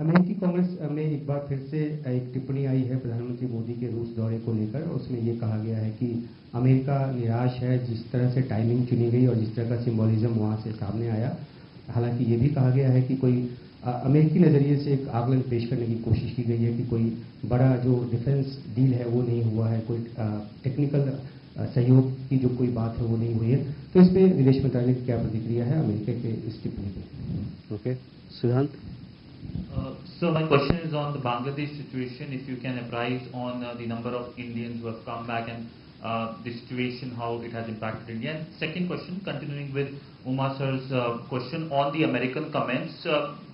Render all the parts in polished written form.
अमेरिकी कांग्रेस में एक बार फिर से एक टिप्पणी आई है प्रधानमंत्री मोदी के रूस दौरे को लेकर। उसमें ये कहा गया है कि अमेरिका निराश है जिस तरह से टाइमिंग चुनी गई और जिस तरह का सिंबॉलिज्म वहाँ से सामने आया। हालांकि ये भी कहा गया है कि कोई अमेरिकी नज़रिए से एक आकलन पेश करने की कोशिश की गई है कि कोई बड़ा जो डिफेंस डील है वो नहीं हुआ है, कोई टेक्निकल सहयोग की जो कोई बात है वो नहीं हुई है। तो इस पर विदेश मंत्रालय की क्या प्रतिक्रिया है अमेरिका के इस टिप्पणी पर? ओके, सिद्धांत। So my question is on the Bangladesh situation. If you can apprise on the number of Indians who have come back and the situation, how it has impacted India. And second question, continuing with Uma sir's question on the American comments,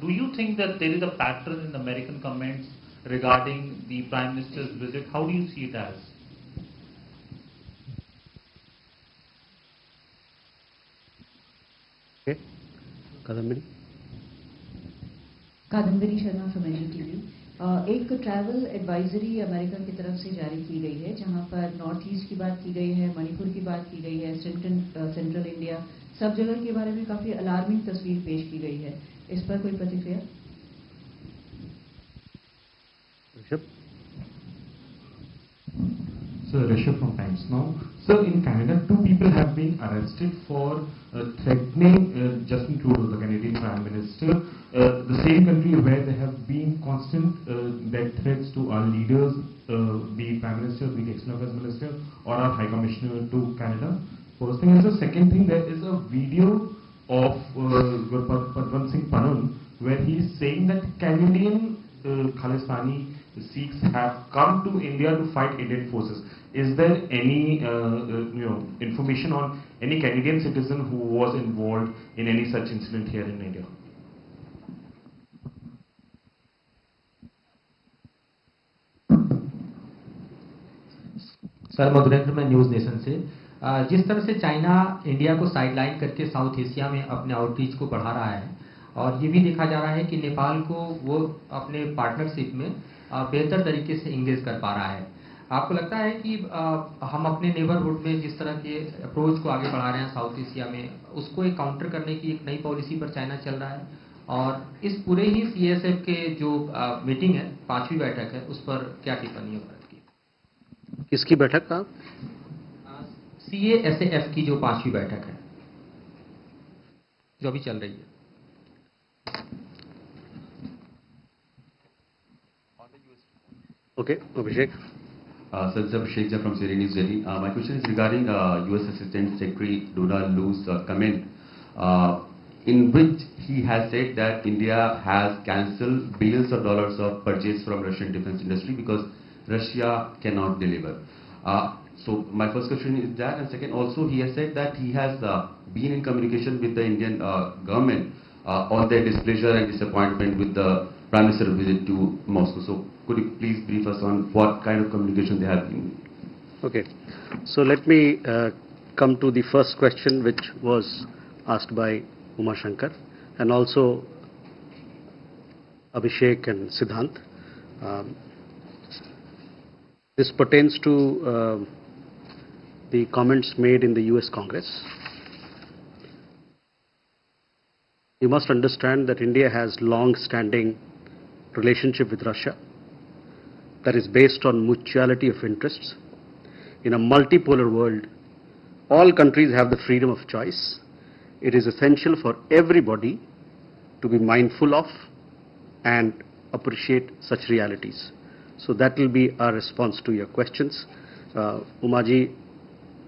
do you think that there is a pattern in American comments regarding the Prime Minister's visit? How do you see it as? Okay, Kadambini. Kadambari Sharma from NDTV. एक travel advisory America की तरफ से जारी की गई है जहां पर नॉर्थ ईस्ट की बात की गई है, मणिपुर की बात की गई है, सेंट्रल इंडिया, सब जगह के बारे में काफी अलार्मिंग तस्वीर पेश की गई है। इस पर कोई प्रतिक्रिया? Sir, Rishabh from Times Now. Sir, in Canada, 2 people have been arrested for threatening Justin Trudeau, the Canadian Prime Minister, the same country where there have been constant death threats to our leaders, be it Prime Minister, be it External Affairs Minister, or our High Commissioner to Canada. First thing. And the second thing, there is a video of Padman Singh Panun where he is saying that Canadian Khalistani Sikhs have come to India to fight Indian forces. Is there any information on any Canadian citizen who was involved in any such incident here in India? Sir, Madhurendra में news nation से। जिस तरह से China India को sideline करके south Asia में अपने outreach को बढ़ा रहा है और ये भी देखा जा रहा है कि नेपाल को वो अपने पार्टनरशिप में बेहतर तरीके से इंगेज कर पा रहा है। आपको लगता है कि हम अपने नेबरहुड में जिस तरह के अप्रोच को आगे बढ़ा रहे हैं साउथ एशिया में, उसको एक काउंटर करने की एक नई पॉलिसी पर चाइना चल रहा है? और इस पूरे ही CSF के जो मीटिंग है, 5वीं बैठक है, उस पर क्या टिप्पणी है भारत की? किसकी बैठक का? CASAF की जो 5वीं बैठक है जो अभी चल रही है। Okay, Abhishek. Sir, this is Abhishek from Siri News Delhi. My question is regarding U.S. Assistant Secretary Donald Lu's comment, in which he has said that India has cancelled billions of dollars of purchase from Russian defense industry because Russia cannot deliver. So my first question is that, and second, also he has said that he has been in communication with the Indian government on their displeasure and disappointment with the Prime Minister's visit to Moscow. So could you please brief us on what kind of communication they have been? Okay, so let me come to the first question which was asked by Uma Shankar and also Abhishek and Siddhant. This pertains to the comments made in the US Congress. You must understand that India has long-standing relationship with Russia that is based on mutuality of interests. In a multipolar world, all countries have the freedom of choice. It is essential for everybody to be mindful of and appreciate such realities. So that will be our response to your questions. Uma ji,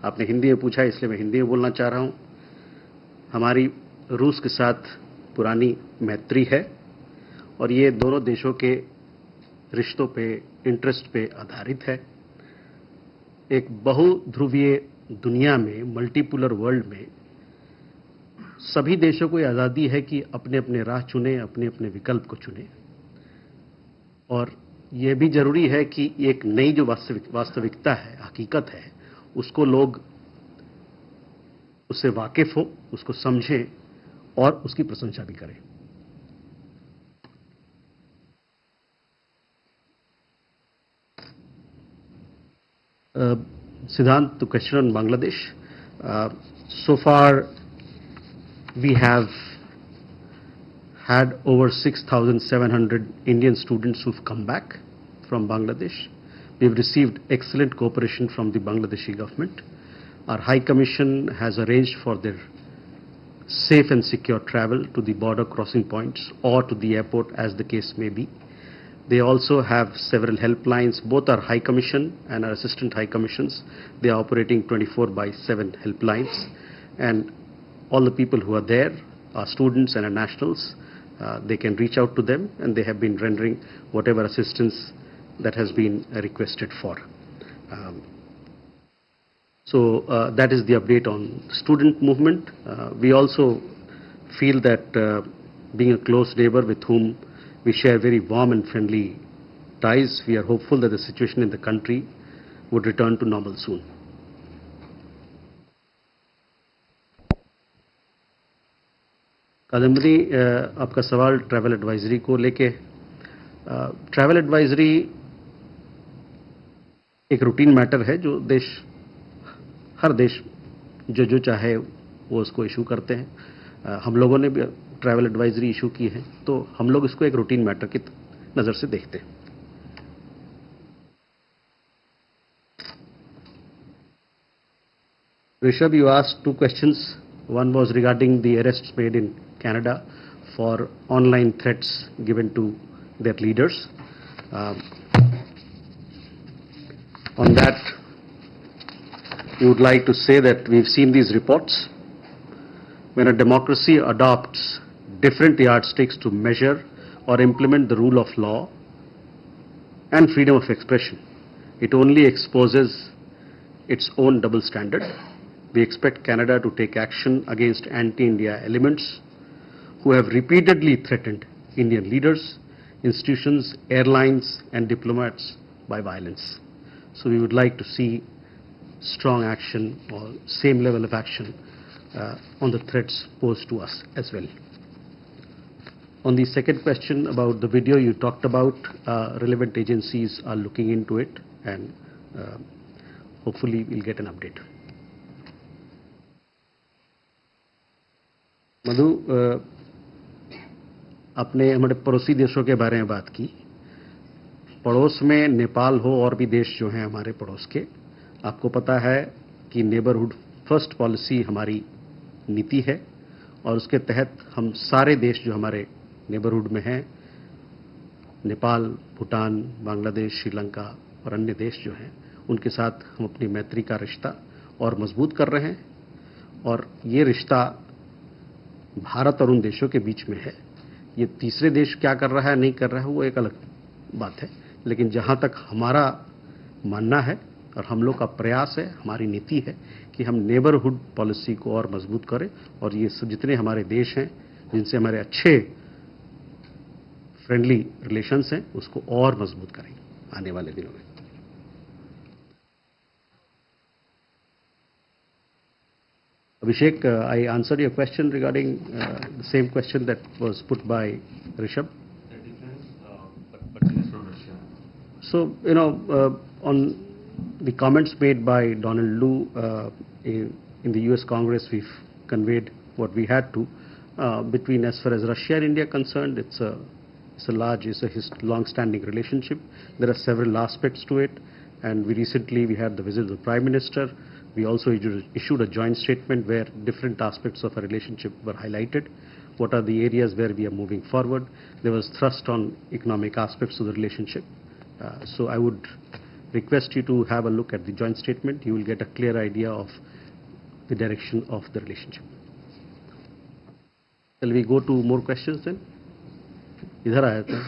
आपने हिंदी में पूछा इसलिए मैं हिंदी में बोलना चाह रहा हूँ। हमारी रूस के साथ पुरानी मैत्री है और ये दोनों देशों के रिश्तों पे, इंटरेस्ट पे आधारित है। एक बहुध्रुवीय दुनिया में, मल्टीपोलर वर्ल्ड में सभी देशों को आज़ादी है कि अपने अपने राह चुने, अपने अपने विकल्प को चुने। और ये भी जरूरी है कि एक नई जो वास्तविकता है, हकीकत है, उसको लोग उससे वाकिफ हो, उसको समझें और उसकी प्रशंसा भी करें। Siddhant, to question on Bangladesh. So far, we have had over 6,700 Indian students who've come back from Bangladesh. We've received excellent cooperation from the Bangladeshi government. Our High Commission has arranged for their safe and secure travel to the border crossing points or to the airport, as the case may be. They also have several helplines. Both our High Commission and our Assistant High Commissions, they are operating 24/7 helplines. And all the people who are there, our students and our nationals, they can reach out to them, and they have been rendering whatever assistance that has been requested for. So that is the update on student movement. We also feel that being a close neighbor with whom we share very warm and friendly ties, we are hopeful that the situation in the country would return to normal soon. Kadambari, आपका सवाल travel advisory को लेके। Travel advisory एक routine matter है जो हर देश जो चाहे वो उसको इशू करते हैं। हम लोगों ने भी ट्रैवल एडवाइजरी इशू की है, तो हम लोग इसको एक रूटीन मैटर की नज़र से देखते हैं। Rishabh, you asked two questions. One was regarding the arrests made in Canada for online threats given to their leaders. On that, we would like to say that we've seen these reports. When a democracy adopts different yardsticks to measure or implement the rule of law and freedom of expression, it only exposes its own double standard. We expect Canada to take action against anti-India elements who have repeatedly threatened Indian leaders, institutions, airlines, and diplomats by violence. So we would like to see strong action or same level of action on the threats posed to us as well. On the second question about the video you talked about, relevant agencies are looking into it, and hopefully we'll get an update. मधु, आपने हमारे पड़ोसी देशों के बारे में बात की। पड़ोस में नेपाल हो और भी देश जो हैं हमारे पड़ोस के, आपको पता है कि नेबरहुड फर्स्ट पॉलिसी हमारी नीति है, और उसके तहत हम सारे देश जो हमारे नेबरहुड में हैं, नेपाल, भूटान, बांग्लादेश, श्रीलंका और अन्य देश जो हैं, उनके साथ हम अपनी मैत्री का रिश्ता और मजबूत कर रहे हैं। और ये रिश्ता भारत और उन देशों के बीच में है। ये तीसरे देश क्या कर रहा है नहीं कर रहा है वो एक अलग बात है, लेकिन जहां तक हमारा मानना है और हम लोग का प्रयास है, हमारी नीति है कि हम नेबरहुड पॉलिसी को और मजबूत करें, और ये सब जितने हमारे देश हैं जिनसे हमारे अच्छे फ्रेंडली रिलेशंस हैं, उसको और मजबूत करें आने वाले दिनों में। Abhishek, I answered your question regarding the same question that was put by Rishabh. The difference, but it is from Russia. So, on the comments made by Donald Lu in the US Congress, we've conveyed what we had to. Between, as far as Russia and India are concerned, it's a long-standing relationship. There are several aspects to it, and recently we had the visit of the Prime Minister. We also issued a joint statement where different aspects of our relationship were highlighted. What are the areas where we are moving forward? There was thrust on economic aspects of the relationship. So I would request you to have a look at the joint statement. You will get a clear idea of the direction of the relationship. Shall we go to more questions then? इधर आया था।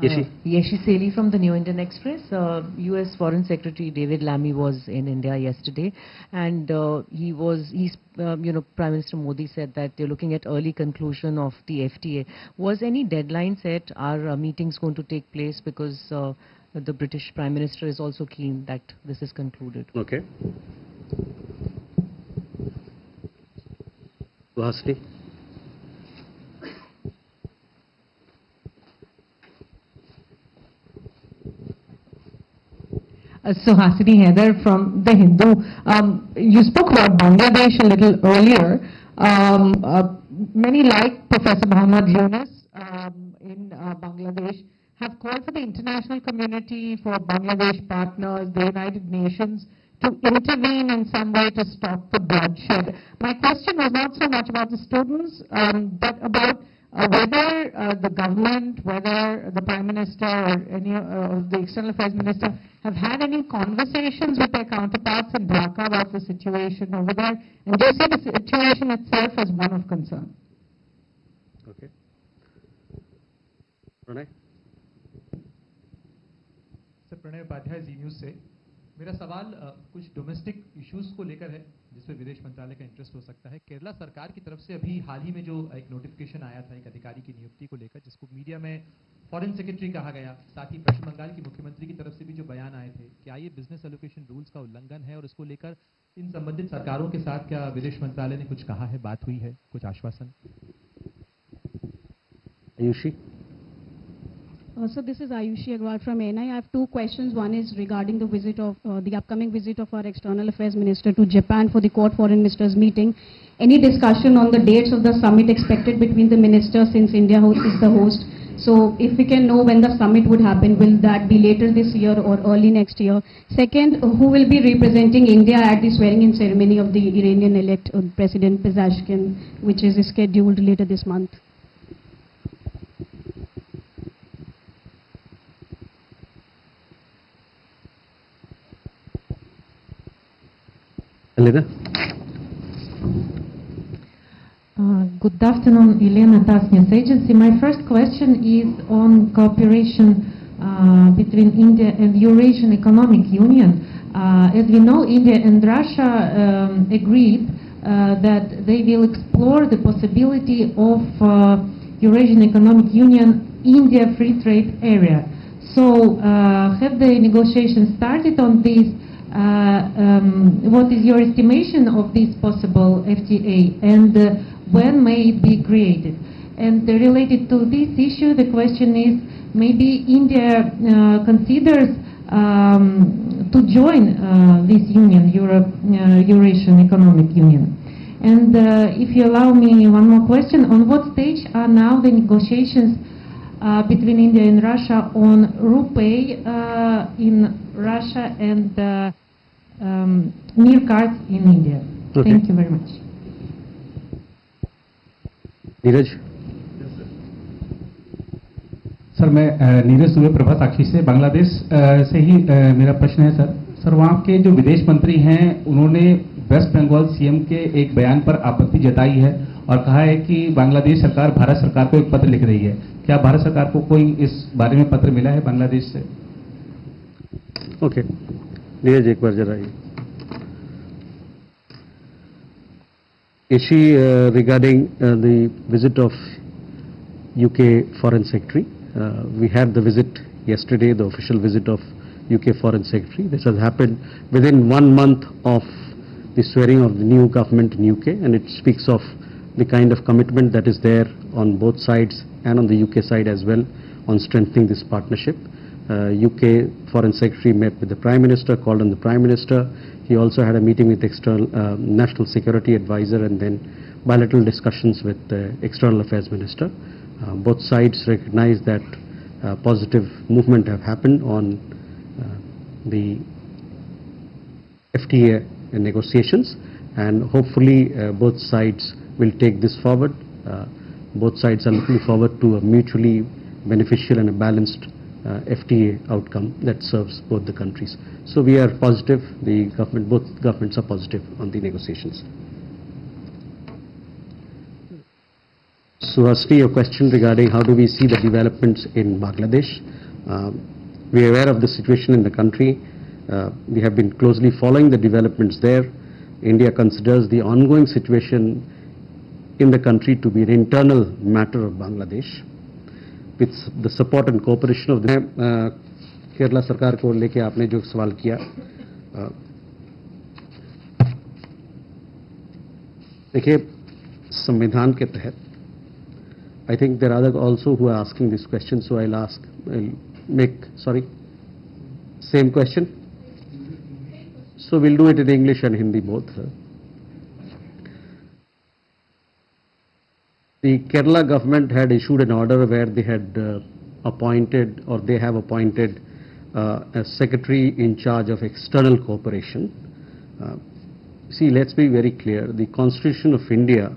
Yeshi Seli from the New Indian Express. U.S. Foreign Secretary David Lammy was in India yesterday, and Prime Minister Modi said that they're looking at early conclusion of the FTA. Was any deadline set? Are meetings going to take place? Because the British Prime Minister is also keen that this is concluded. Okay. Vasni. Suhasini Haider from The Hindu. You spoke about Bangladesh a little earlier. Many like Professor Muhammad Yunus in Bangladesh have called for the international community, for Bangladesh partners, the United Nations, to intervene in some way to stop the bloodshed. My question was not so much about the students, but about whether the government, whether the Prime Minister or any of the External Affairs Minister have had any conversations with their counterparts in Dhaka about the situation over there, and do you see the situation itself as one of concern? Okay. Pranay? Sir Pranay Upadhyay Zee News से मेरा सवाल कुछ domestic issues को लेकर है जिसमें विदेश मंत्रालय का इंटरेस्ट हो सकता है। केरला सरकार की तरफ से अभी हाल ही में जो एक नोटिफिकेशन आया था एक अधिकारी की नियुक्ति को लेकर, जिसको मीडिया में फॉरेन सेक्रेटरी कहा गया, साथ ही पश्चिम बंगाल की मुख्यमंत्री की तरफ से भी जो बयान आए थे, क्या ये बिजनेस एलोकेशन रूल्स का उल्लंघन है और इसको लेकर इन संबंधित सरकारों के साथ क्या विदेश मंत्रालय ने कुछ कहा है, बात हुई है, कुछ आश्वासन? Ayushi? So this is Ayushi Agarwal from ANI. I have two questions. One is regarding the visit of the upcoming visit of our External Affairs Minister to Japan for the Quad Foreign Ministers meeting. Any discussion on the dates of the summit expected between the ministers, since India is the host? So if we can know when the summit would happen, will that be later this year or early next year? Second, who will be representing India at the swearing-in ceremony of the Iranian-elect President Pezeshkian, which is scheduled later this month? Elena? Good afternoon, Elena TASS News Agency. My first question is on cooperation between India and Eurasian Economic Union. As we know, India and Russia agreed that they will explore the possibility of Eurasian Economic Union India Free Trade Area. So have the negotiations started on this? What is your estimation of this possible FTA, and when may it be created? And related to this issue, the question is, maybe India considers to join this union, Eurasian Economic Union. And if you allow me one more question, on what stage are now the negotiations between India and Russia on RuPay in Russia and Mir cards in India? Okay. Thank you very much. Neeraj? Sir मैं नीरज दुबे प्रभा साक्षी से बांग्लादेश से ही मेरा प्रश्न है sir वहाँ के जो विदेश मंत्री हैं उन्होंने वेस्ट बंगाल सीएम के एक बयान पर आपत्ति जताई है और कहा है कि बांग्लादेश सरकार भारत सरकार को एक पत्र लिख रही है। क्या भारत सरकार को कोई इस बारे में पत्र मिला है बांग्लादेश से? ओके, नीरज एक बार जरा regarding the visit of UK Foreign Secretary. We had the visit yesterday, the official visit of UK Foreign Secretary. This has happened within 1 month of the swearing of the new government in UK, and it speaks of the kind of commitment that is there on both sides and on the UK side as well on strengthening this partnership. UK Foreign Secretary met with the Prime Minister, called on the Prime Minister. He also had a meeting with external National Security Advisor and then bilateral discussions with the External Affairs Minister. Both sides recognize that positive movement have happened on the FTA negotiations, and hopefully both sides will take this forward. Both sides are looking forward to a mutually beneficial and a balanced FTA outcome that serves both the countries. So we are positive, both governments are positive on the negotiations. Suhasini, your question regarding how do we see the developments in Bangladesh. We are aware of the situation in the country. We have been closely following the developments there. India considers the ongoing situation in the country to be an internal matter of Bangladesh. With the support and cooperation of the Kerala सरकार को लेके आपने जो सवाल किया, देखिए संविधान के तहत I think there are others also who are asking this question, so I'll make, sorry, same question? So we'll do it in English and Hindi both. The Kerala government had issued an order where they had appointed, or they have appointed, a secretary in charge of external cooperation. See, let's be very clear. The Constitution of India,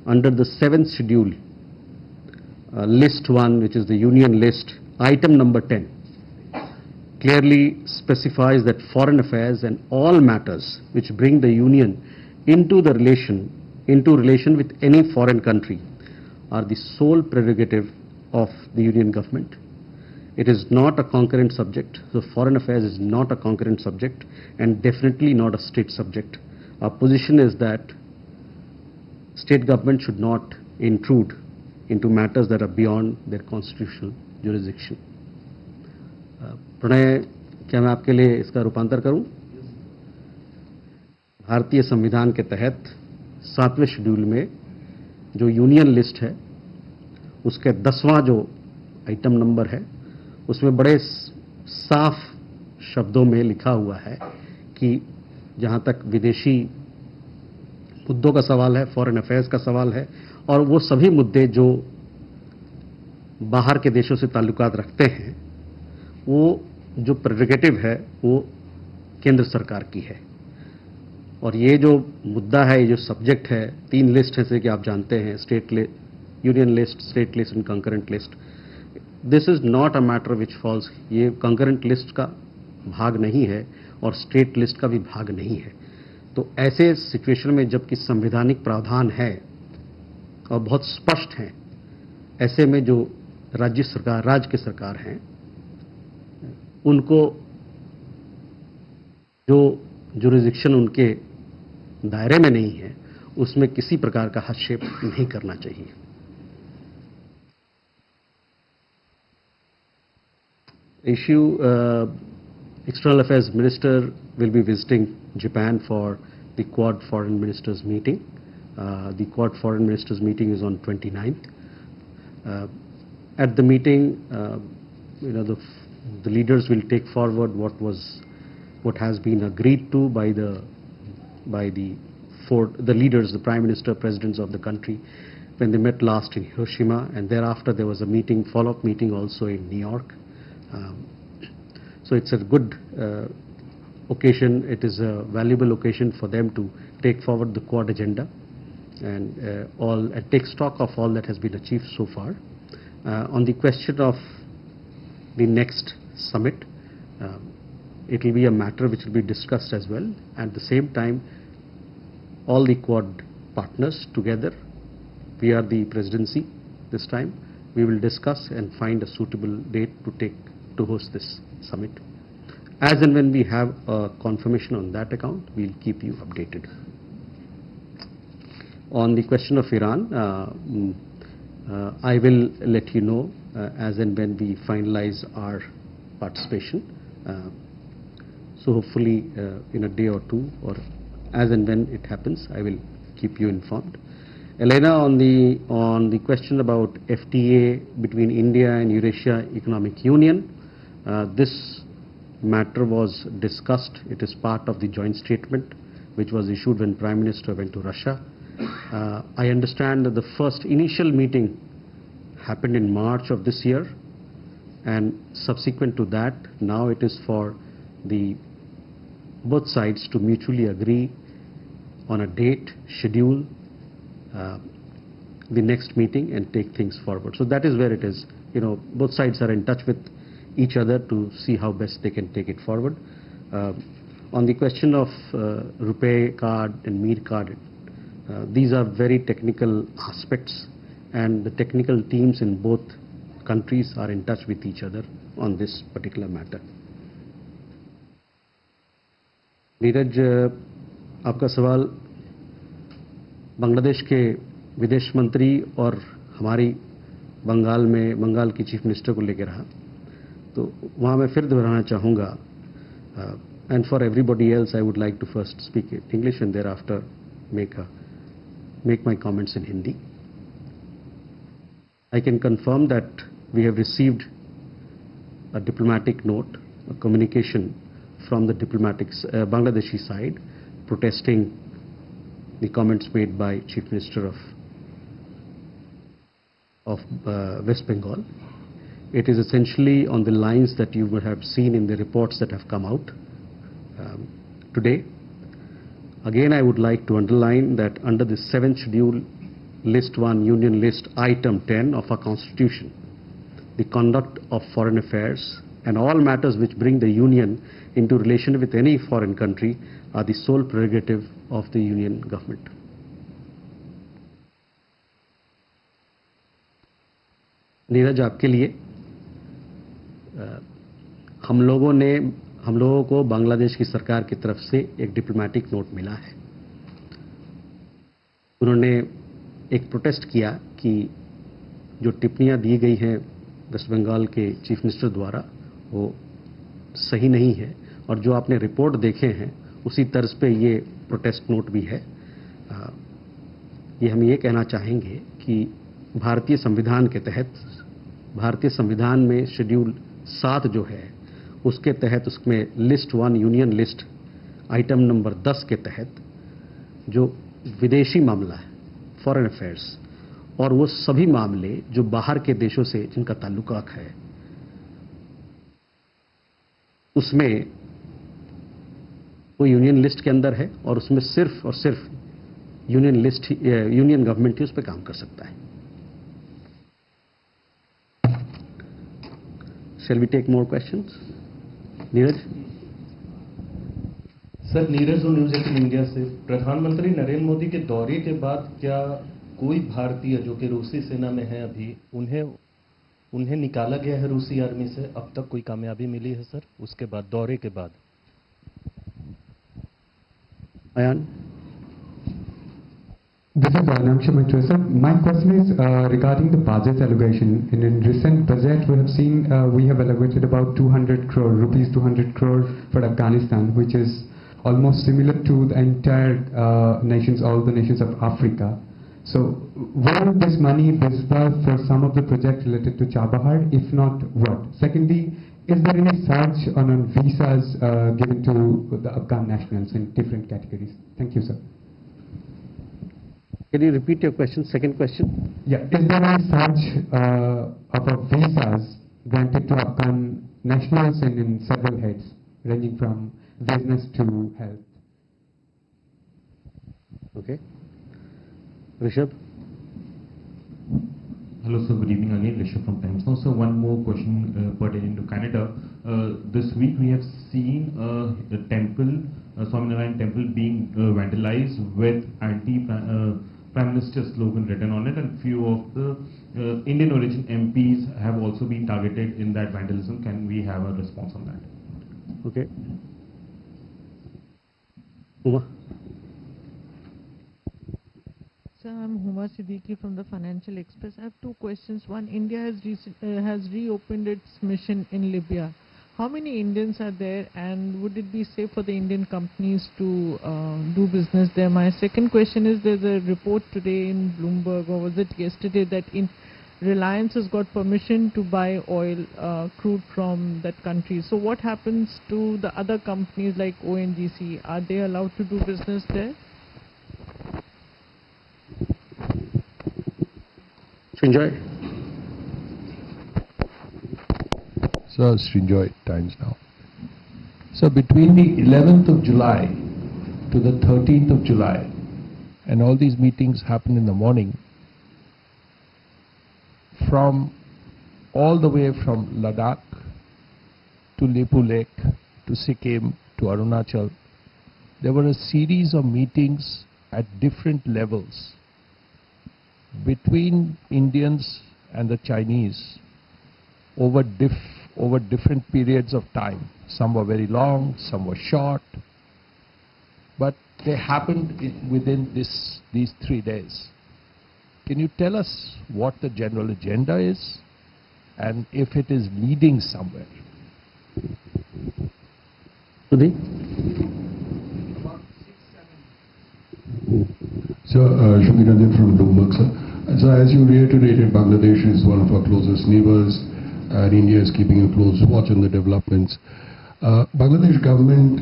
under the 7th schedule, list 1, which is the union list, item number 10, clearly specifies that foreign affairs and all matters which bring the union into relation with any foreign country are the sole prerogative of the union government. It is not a concurrent subject. So foreign affairs is not a concurrent subject and definitely not a state subject. Our position is that state government should not intrude into matters that are beyond their constitutional jurisdiction. Pranay, क्या मैं आपके लिए इसका रूपांतर करूं? भारतीय संविधान के तहत 7वें शेड्यूल में जो यूनियन लिस्ट है, उसके 10वां जो आइटम नंबर है, उसमें बड़े साफ शब्दों में लिखा हुआ है कि जहां तक विदेशी मुद्दों का सवाल है, फॉरेन अफेयर्स का सवाल है, और वो सभी मुद्दे जो बाहर के देशों से ताल्लुकात रखते हैं, वो जो प्रेरोगेटिव है वो केंद्र सरकार की है. और ये जो मुद्दा है, ये जो सब्जेक्ट है, 3 लिस्ट है जैसे कि आप जानते हैं, union list, state list and concurrent list. This is not a matter which falls, ये कंकरेंट लिस्ट का भाग नहीं है और स्टेट लिस्ट का भी भाग नहीं है. तो ऐसे सिचुएशन में जबकि संवैधानिक प्रावधान है और बहुत स्पष्ट हैं, ऐसे में जो राज्य की सरकार हैं, उनको जो जुरिस्डिक्शन उनके दायरे में नहीं है, उसमें किसी प्रकार का हस्तक्षेप नहीं करना चाहिए. External Affairs Minister will be visiting Japan for the Quad Foreign Ministers meeting. The Quad Foreign Ministers meeting is on 29th. At the meeting, the leaders will take forward what has been agreed to by the leaders, the Prime Minister, presidents of the country, when they met last in Hiroshima, and thereafter there was a meeting, follow-up meeting also in New York. So it's a good occasion. It is a valuable occasion for them to take forward the Quad agenda and take stock of all that has been achieved so far. On the question of the next summit, it will be a matter which will be discussed as well. At the same time, all the Quad partners together, we are the presidency this time, we will discuss and find a suitable date to host this summit. As and when we have a confirmation on that account, we'll keep you updated. On the question of Iran, I will let you know as and when we finalize our participation. So hopefully in a day or two, or as and when it happens, I will keep you informed. Elena, on the question about FTA between India and Eurasia Economic Union, this matter was discussed. It is part of the joint statement which was issued when Prime Minister went to Russia. I understand that the first initial meeting happened in March of this year, and subsequent to that, now it is for both sides to mutually agree on a date, schedule the next meeting and take things forward. So that is where it is. Both sides are in touch with each other to see how best they can take it forward. On the question of RuPay card and Mir card, these are very technical aspects, and the technical teams in both countries are in touch with each other on this particular matter. Neeraj, आपका सवाल बांग्लादेश के विदेश मंत्री और हमारी बंगाल की chief minister को लेकर रहा, तो वहाँ मैं फिर दोहराना चाहूँगा, and for everybody else I would like to first speak in English and thereafter make my comments in Hindi. I can confirm that we have received a diplomatic note, a communication from the Bangladeshi side protesting the comments made by Chief Minister of West Bengal. It is essentially on the lines that you would have seen in the reports that have come out today. Again, I would like to underline that under the 7th Schedule, List 1, Union List, Item 10 of our Constitution, the conduct of foreign affairs and all matters which bring the Union into relation with any foreign country are the sole prerogative of the Union government. Neeraj, आपके लिए हम लोगों को बांग्लादेश की सरकार की तरफ से एक डिप्लोमेटिक नोट मिला है। उन्होंने एक प्रोटेस्ट किया कि जो टिप्पणियां दी गई हैं वेस्ट बंगाल के चीफ मिनिस्टर द्वारा वो सही नहीं है, और जो आपने रिपोर्ट देखे हैं उसी तर्ज पे ये प्रोटेस्ट नोट भी है। ये हम ये कहना चाहेंगे कि भारतीय संविधान के तहत, भारतीय संविधान में शेड्यूल 7 जो है उसके तहत, उसमें list 1 union list item number 10 के तहत जो विदेशी मामला है, फॉरेन अफेयर्स, और वो सभी मामले जो बाहर के देशों से जिनका ताल्लुकात है, उसमें वो यूनियन लिस्ट के अंदर है और उसमें सिर्फ और सिर्फ यूनियन गवर्नमेंट ही उस पर काम कर सकता है। Shall we take more questions? Neeraj. Sir, Neeraj news 18 India से। प्रधानमंत्री नरेंद्र मोदी के दौरे के बाद क्या कोई भारतीय जो कि रूसी सेना में है अभी, उन्हें निकाला गया है रूसी आर्मी से? अब तक कोई कामयाबी मिली है सर उसके बाद, दौरे के बाद? Ayan. This is Namsha Mitra. Sir, my question is regarding the budget allocation. In recent budget, we have seen we have allocated about 200 crore rupees, 200 crore for Afghanistan, which is almost similar to the entire nations, all the nations of Africa. So, where is this money disbursed for some of the projects related to Chabahar? If not, what? Secondly, is there any surge on visas given to the Afghan nationals in different categories? Thank you, sir. Can you repeat your question? Second question? Yeah. Is there any surge of visas granted to Afghan nationals and in several heads, ranging from business to health? Okay. Rishabh? Hello sir, good evening again, Rishabh from Times Now. So one more question pertaining to Canada. This week we have seen the temple, Swaminarayan temple being vandalized with anti-Prime Minister slogan written on it, and few of the Indian origin MPs have also been targeted in that vandalism. Can we have a response on that? Okay. Uma? Sir, I'm Huma Siddiqui from the Financial Express. I have two questions. One, India has reopened its mission in Libya. How many Indians are there, and would it be safe for the Indian companies to do business there? My second question is, there's a report today in Bloomberg, or was it yesterday, that Reliance has got permission to buy oil, crude from that country. So what happens to the other companies like ONGC? Are they allowed to do business there? Srinjoy. Sir, Srinjoy, Times Now. So between the 11th of July to the 13th of July, and all these meetings happen in the morning, from all the way from Ladakh to Lepu Lake to Sikkim to Arunachal, there were a series of meetings at different levels between Indians and the Chinese over different periods of time. Some were very long, some were short, but they happened within these 3 days. Can you tell us what the general agenda is and if it is leading somewhere? Sudhi? So, Shumi Ranjan from Bloomberg, sir. So, as you reiterated, Bangladesh is one of our closest neighbors, and India is keeping a close watch on the developments. Bangladesh government,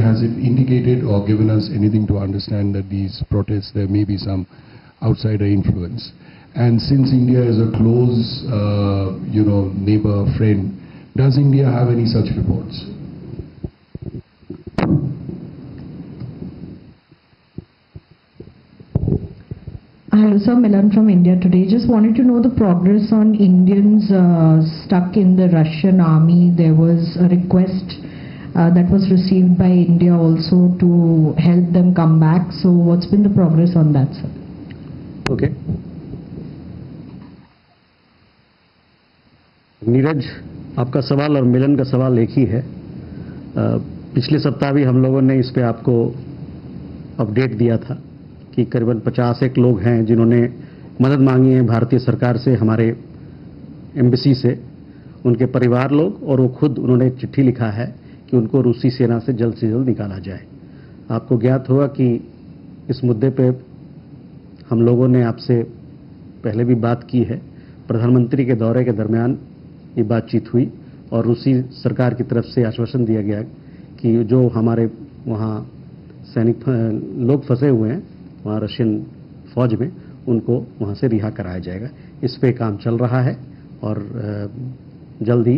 has it indicated or given us anything to understand that these protests, there may be some outsider influence? And since India is a close, neighbor, friend, does India have any such reports? Sir, Milan from India Today. Just wanted to know the progress on Indians stuck in the Russian army. There was a request that was received by India also to help them come back. So what's been the progress on that, sir? Okay. Neeraj, आपका सवाल और मिलन का सवाल एक ही है। पिछले सप्ताह भी हम लोगों ने इस पे आपको अपडेट दिया था कि करीबन 51 लोग हैं जिन्होंने मदद मांगी है भारतीय सरकार से, हमारे एम्बेसी से, उनके परिवार लोग, और वो खुद उन्होंने एक चिट्ठी लिखा है कि उनको रूसी सेना से जल्द निकाला जाए। आपको ज्ञात होगा कि इस मुद्दे पे हम लोगों ने आपसे पहले भी बात की है। प्रधानमंत्री के दौरे के दरमियान ये बातचीत हुई और रूसी सरकार की तरफ से आश्वासन दिया गया कि जो हमारे वहाँ सैनिक लोग फंसे हुए हैं वहाँ रशियन फौज में, उनको वहाँ से रिहा कराया जाएगा। इस पे काम चल रहा है और जल्द ही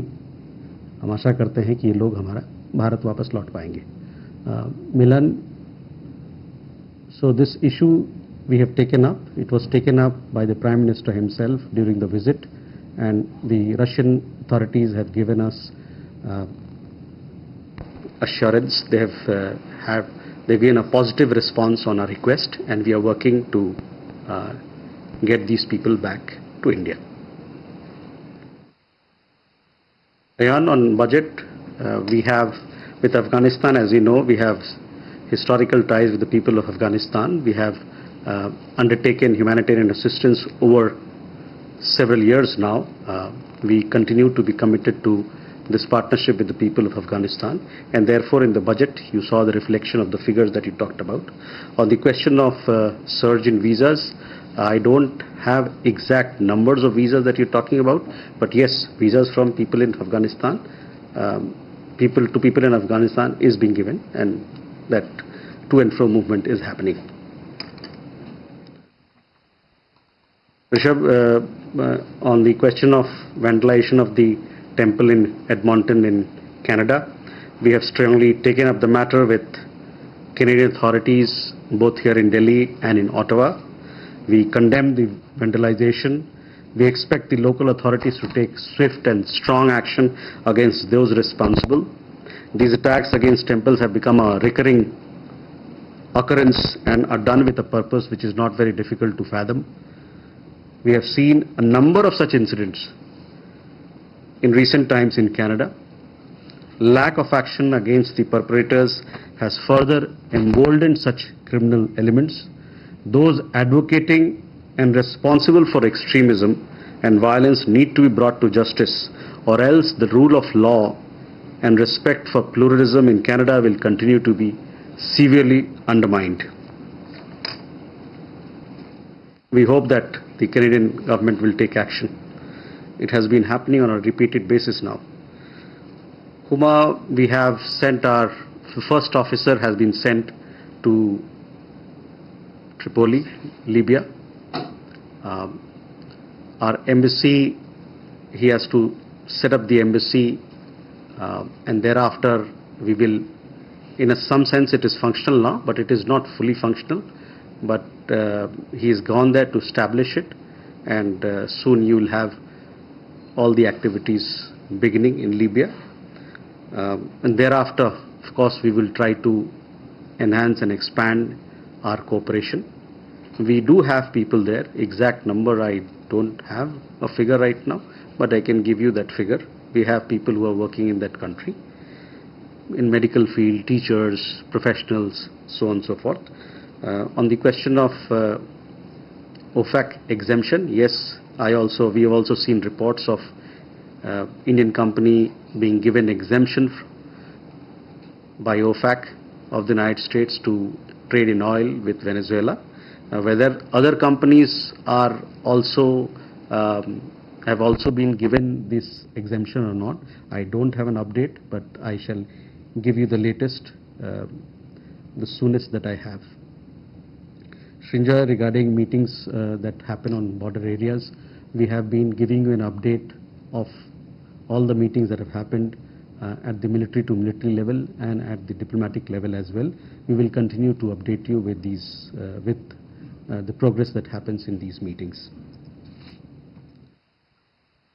हम आशा करते हैं कि ये लोग हमारा भारत वापस लौट पाएंगे। मिलन, so this issue we have taken up. It was taken up by the Prime Minister himself during the visit, and the Russian authorities have given us assurance. They have they've given a positive response on our request, and we are working to get these people back to India. Ayan, on budget, we have with Afghanistan, as you know, we have historical ties with the people of Afghanistan. We have undertaken humanitarian assistance over several years now. We continue to be committed to this partnership with the people of Afghanistan, and therefore in the budget you saw the reflection of the figures that you talked about. On the question of surge in visas, I don't have exact numbers of visas that you're talking about, but yes, visas from people in Afghanistan, people in Afghanistan is being given, and that to and fro movement is happening. Rishabh, on the question of vandalization of the temple in Edmonton in Canada, we have strongly taken up the matter with Canadian authorities both here in Delhi and in Ottawa. We condemn the vandalization. We expect the local authorities to take swift and strong action against those responsible. These attacks against temples have become a recurring occurrence and are done with a purpose which is not very difficult to fathom. We have seen a number of such incidents in recent times in Canada. Lack of action against the perpetrators has further emboldened such criminal elements. Those advocating and responsible for extremism and violence need to be brought to justice, or else the rule of law and respect for pluralism in Canada will continue to be severely undermined. We hope that the Canadian government will take action. It has been happening on a repeated basis now. Huma, we have sent our first officer has been sent to Tripoli, Libya. Our embassy, he has to set up the embassy, and thereafter we will, in some sense it is functional now, but it is not fully functional. But he has gone there to establish it, and soon you will have all the activities beginning in Libya. And thereafter, of course, we will try to enhance and expand our cooperation. We do have people there. Exact number I don't have a figure right now, but I can give you that figure. We have people who are working in that country, in medical field, teachers, professionals, so on and so forth. On the question of OFAC exemption, yes, we have also seen reports of Indian company being given exemption by OFAC of the United States to trade in oil with Venezuela. Whether other companies are also have also been given this exemption or not. I don't have an update, but I shall give you the latest, the soonest that I have. Srinjoy, regarding meetings that happen on border areas, we have been giving you an update of all the meetings that have happened at the military to military level and at the diplomatic level as well. We will continue to update you with these, the progress that happens in these meetings.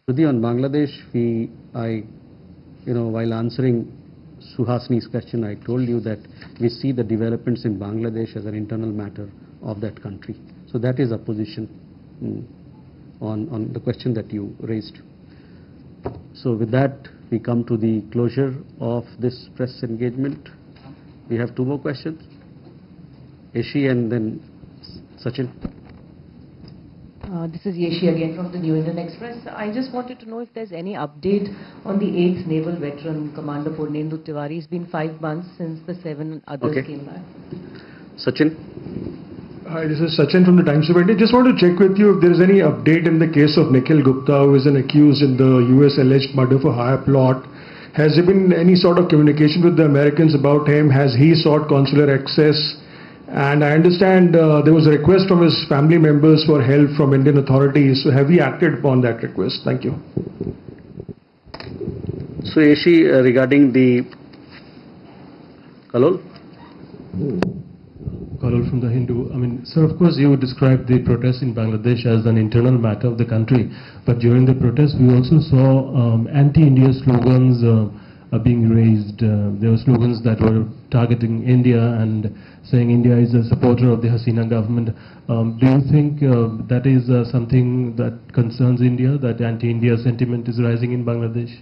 Rudhi, on Bangladesh, while answering Suhasini's question, I told you that we see the developments in Bangladesh as an internal matter of that country. So that is a position on the question that you raised. So with that, we come to the closure of this press engagement. We have two more questions. Yeshi and then Sachin. This is Yeshi again from the New Indian Express. I just wanted to know if there's any update on the 8th Naval Veteran, Commander Purnendu Tiwari. It's been 5 months since the 7 others came back. Sachin. Hi, this is Sachin from the Times of India. Just want to check with you if there is any update in the case of Nikhil Gupta, who is an accused in the US alleged murder for hire plot. Has there been any sort of communication with the Americans about him? Has he sought consular access? And I understand there was a request from his family members for help from Indian authorities. So have we acted upon that request? Thank you. So Yeshi, regarding the Kalol? Kalol from the Hindu. I mean, sir, of course you described the protests in Bangladesh as an internal matter of the country. But during the protests, we also saw anti-India slogans being raised. There were slogans that were targeting India and saying India is a supporter of the Hasina government. Do you think that is something that concerns India, that anti-India sentiment is rising in Bangladesh?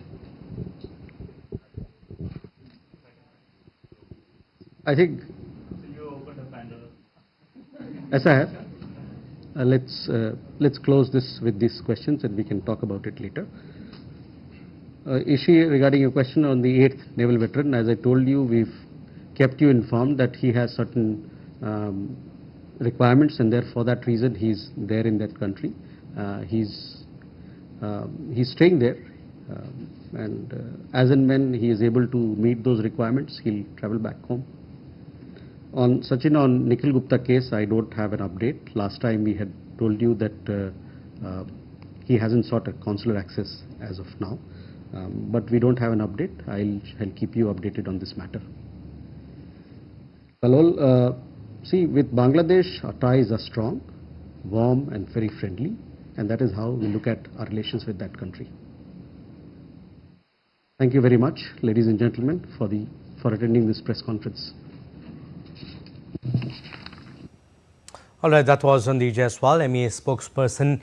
I think, as I have, let's close this with these questions and we can talk about it later. Yeshi, regarding your question on the 8th Naval Veteran, as I told you, we've kept you informed that he has certain requirements and therefore for that reason he's there in that country. He's staying there and as and when he is able to meet those requirements, he'll travel back home. On Sachin, on Nikhil Gupta case, I don't have an update. Last time we had told you that he hasn't sought a consular access as of now. But we don't have an update. I'll keep you updated on this matter. Kalol, see, with Bangladesh, our ties are strong, warm and very friendly, and that is how we look at our relations with that country. Thank you very much, ladies and gentlemen, for attending this press conference. All right, that was Randeep Jaiswal, MEA spokesperson.